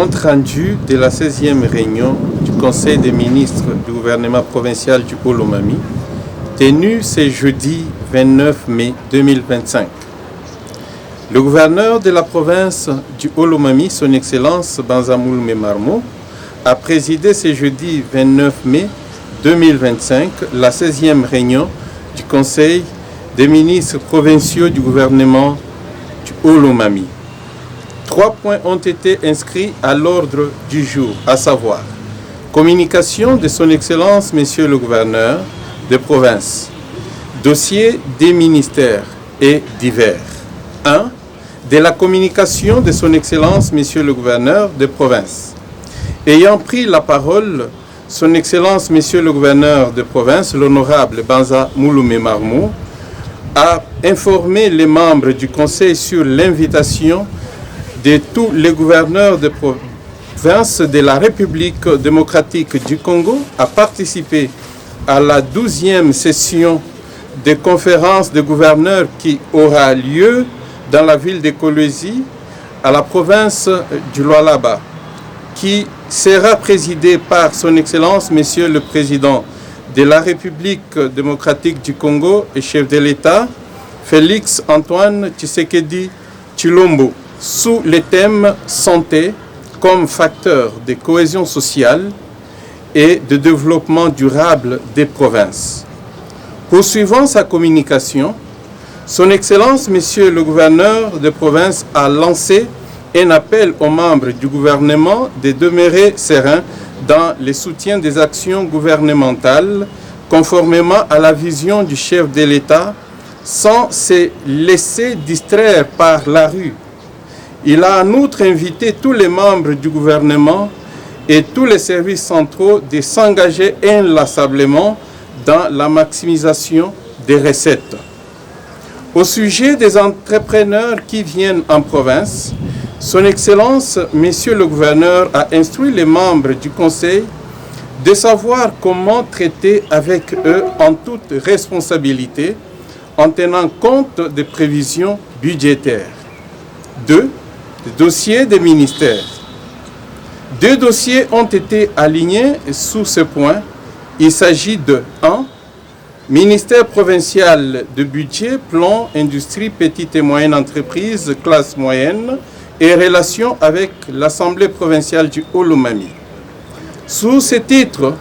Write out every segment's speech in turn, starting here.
Compte rendu de la 16e réunion du Conseil des ministres du gouvernement provincial du Haut-Lomami, tenue ce jeudi 29 mai 2025. Le gouverneur de la province du Haut-Lomami, son Excellence Banza-Mouloume Marmo, a présidé ce jeudi 29 mai 2025 la 16e réunion du Conseil des ministres provinciaux du gouvernement du Haut-Lomami. 3 points ont été inscrits à l'ordre du jour, à savoir communication de son Excellence Monsieur le Gouverneur de province, dossier des ministères et divers. 1. De la communication de son Excellence Monsieur le Gouverneur de province. Ayant pris la parole, son Excellence Monsieur le Gouverneur de province, l'honorable Banza-Mouloume Marmo, a informé les membres du Conseil sur l'invitation de tous les gouverneurs de province de la République démocratique du Congo à participer à la 12e session de conférence de gouverneurs qui aura lieu dans la ville de Kolwezi, à la province du Lualaba, qui sera présidée par son Excellence, Monsieur le Président de la République démocratique du Congo et chef de l'État, Félix Antoine Tshisekedi Tshilombo, sous le thème santé comme facteur de cohésion sociale et de développement durable des provinces. Poursuivant sa communication, son Excellence, Monsieur le Gouverneur de province, a lancé un appel aux membres du gouvernement de demeurer sereins dans le soutien des actions gouvernementales, conformément à la vision du chef de l'État, sans se laisser distraire par la rue. Il a en outre invité tous les membres du gouvernement et tous les services centraux de s'engager inlassablement dans la maximisation des recettes. Au sujet des entrepreneurs qui viennent en province, son Excellence, Monsieur le Gouverneur, a instruit les membres du Conseil de savoir comment traiter avec eux en toute responsabilité, en tenant compte des prévisions budgétaires. 2. Dossier des ministères. 2 dossiers ont été alignés sous ce point. Il s'agit de 1. Ministère provincial de budget, plan, industrie, petite et moyenne entreprise, classe moyenne et relations avec l'Assemblée provinciale du Haut-Lomami. Sous ce titre,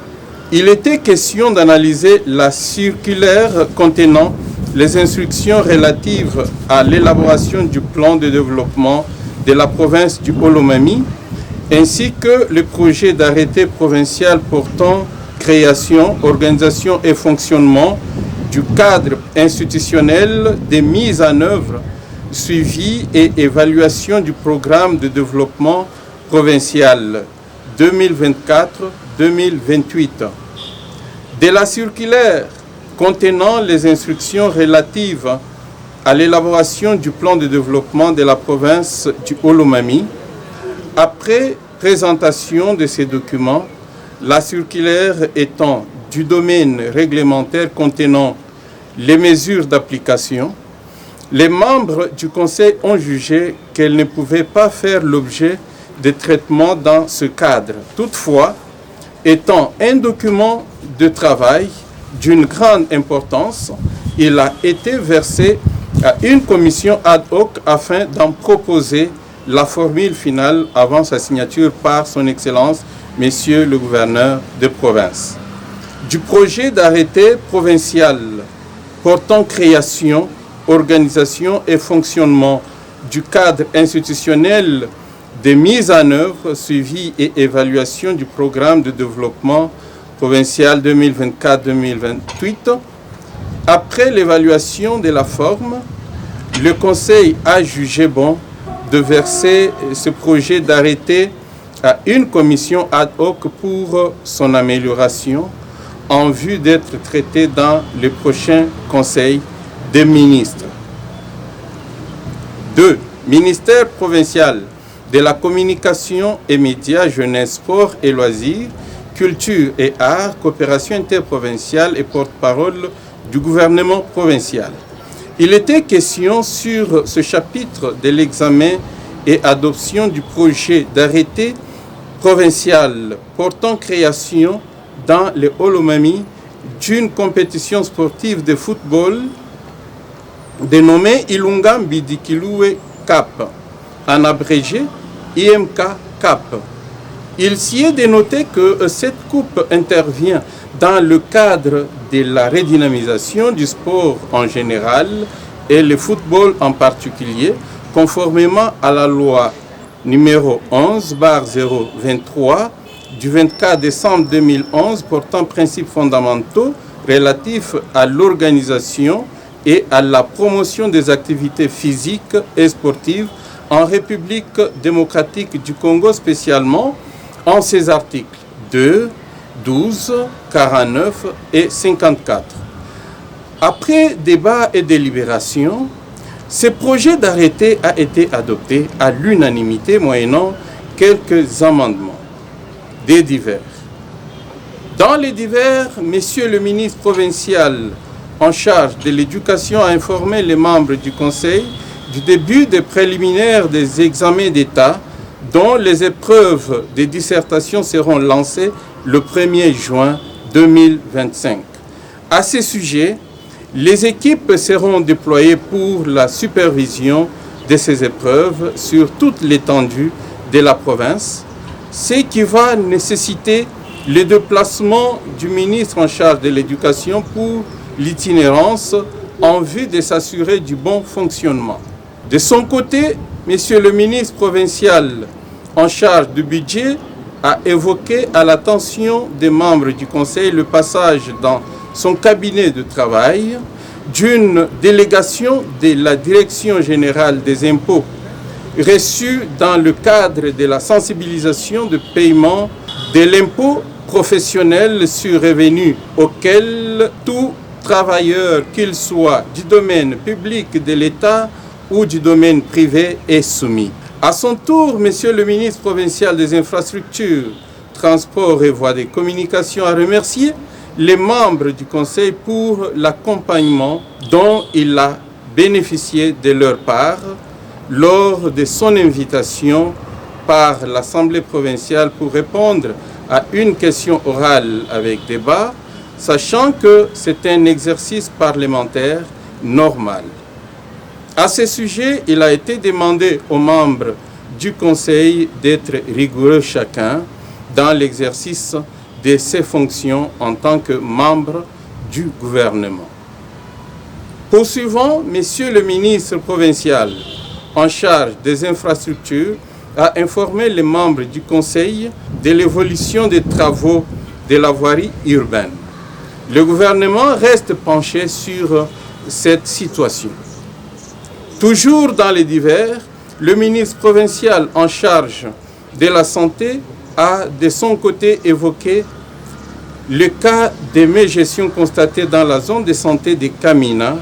il était question d'analyser la circulaire contenant les instructions relatives à l'élaboration du plan de développement de la province du Haut-Lomami, ainsi que le projet d'arrêté provincial portant création, organisation et fonctionnement du cadre institutionnel de mise en œuvre, suivi et évaluation du programme de développement provincial 2024-2028. De la circulaire contenant les instructions relatives à l'élaboration du plan de développement de la province du Haut-Lomami. Après présentation de ces documents, la circulaire étant du domaine réglementaire contenant les mesures d'application, les membres du Conseil ont jugé qu'elles ne pouvaient pas faire l'objet de traitement dans ce cadre. Toutefois, étant un document de travail d'une grande importance, il a été versé à une commission ad hoc afin d'en proposer la formule finale avant sa signature par son Excellence, Monsieur le Gouverneur de province. Du projet d'arrêté provincial portant création, organisation et fonctionnement du cadre institutionnel de mise en œuvre, suivi et évaluation du programme de développement provincial 2024-2028. Après l'évaluation de la forme, le Conseil a jugé bon de verser ce projet d'arrêté à une commission ad hoc pour son amélioration en vue d'être traité dans le prochain Conseil des ministres. 2. Ministère provincial de la communication et médias, jeunesse, sport et loisirs, culture et arts, coopération interprovinciale et porte-parole du gouvernement provincial. Il était question sur ce chapitre de l'examen et adoption du projet d'arrêté provincial portant création dans le Olomami d'une compétition sportive de football dénommée Ilunga Mbidikilwe Cup, en abrégé IMK Cup. Il s'y est dénoté que cette coupe intervient dans le cadre de la redynamisation du sport en général et le football en particulier, conformément à la loi numéro 11/023 du 24 décembre 2011 portant principes fondamentaux relatifs à l'organisation et à la promotion des activités physiques et sportives en République démocratique du Congo, spécialement en ses articles 2, 12, 49 et 54. Après débat et délibération, ce projet d'arrêté a été adopté à l'unanimité moyennant quelques amendements. Des divers. Dans les divers, Monsieur le ministre provincial en charge de l'éducation a informé les membres du Conseil du début des préliminaires des examens d'État dont les épreuves de dissertation seront lancées le 1er juin 2025. À ce sujet, les équipes seront déployées pour la supervision de ces épreuves sur toute l'étendue de la province, ce qui va nécessiter le déplacement du ministre en charge de l'éducation pour l'itinérance en vue de s'assurer du bon fonctionnement. De son côté, Monsieur le ministre provincial en charge du budget a évoqué à l'attention des membres du Conseil le passage dans son cabinet de travail d'une délégation de la Direction générale des impôts reçue dans le cadre de la sensibilisation de paiement de l'impôt professionnel sur revenu auquel tout travailleur, qu'il soit du domaine public de l'État ou du domaine privé, est soumis. À son tour, Monsieur le ministre provincial des Infrastructures, Transports et Voies de Communication a remercié les membres du Conseil pour l'accompagnement dont il a bénéficié de leur part lors de son invitation par l'Assemblée provinciale pour répondre à une question orale avec débat, sachant que c'est un exercice parlementaire normal. À ce sujet, il a été demandé aux membres du Conseil d'être rigoureux chacun dans l'exercice de ses fonctions en tant que membre du gouvernement. Poursuivant, Monsieur le ministre provincial en charge des infrastructures a informé les membres du Conseil de l'évolution des travaux de la voirie urbaine. Le gouvernement reste penché sur cette situation. Toujours dans les divers, le ministre provincial en charge de la santé a de son côté évoqué le cas de mégestion constatée dans la zone de santé de Kamina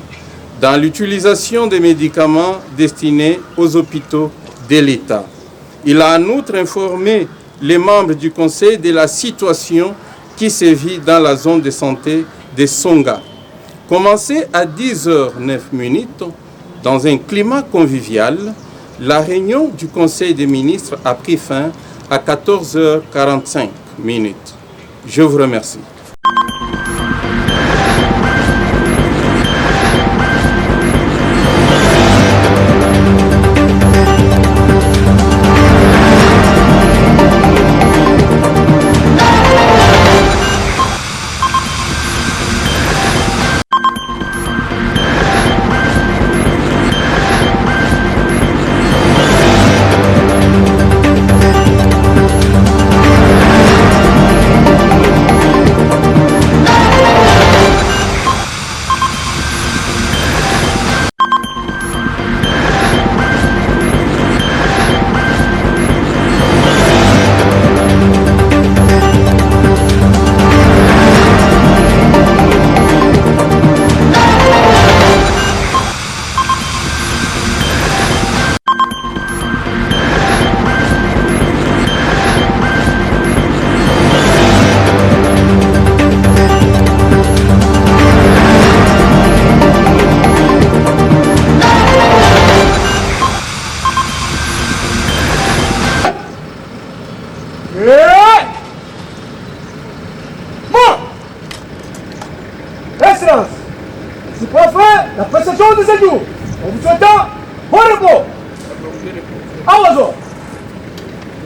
dans l'utilisation des médicaments destinés aux hôpitaux de l'État. Il a en outre informé les membres du Conseil de la situation qui sévit dans la zone de santé de Songa. Commencé à 10h09, dans un climat convivial, la réunion du Conseil des ministres a pris fin à 14h45. Je vous remercie. Moi, Excellence, je préfère la prestation de ce jour en vous souhaitant bon repos. Au revoir.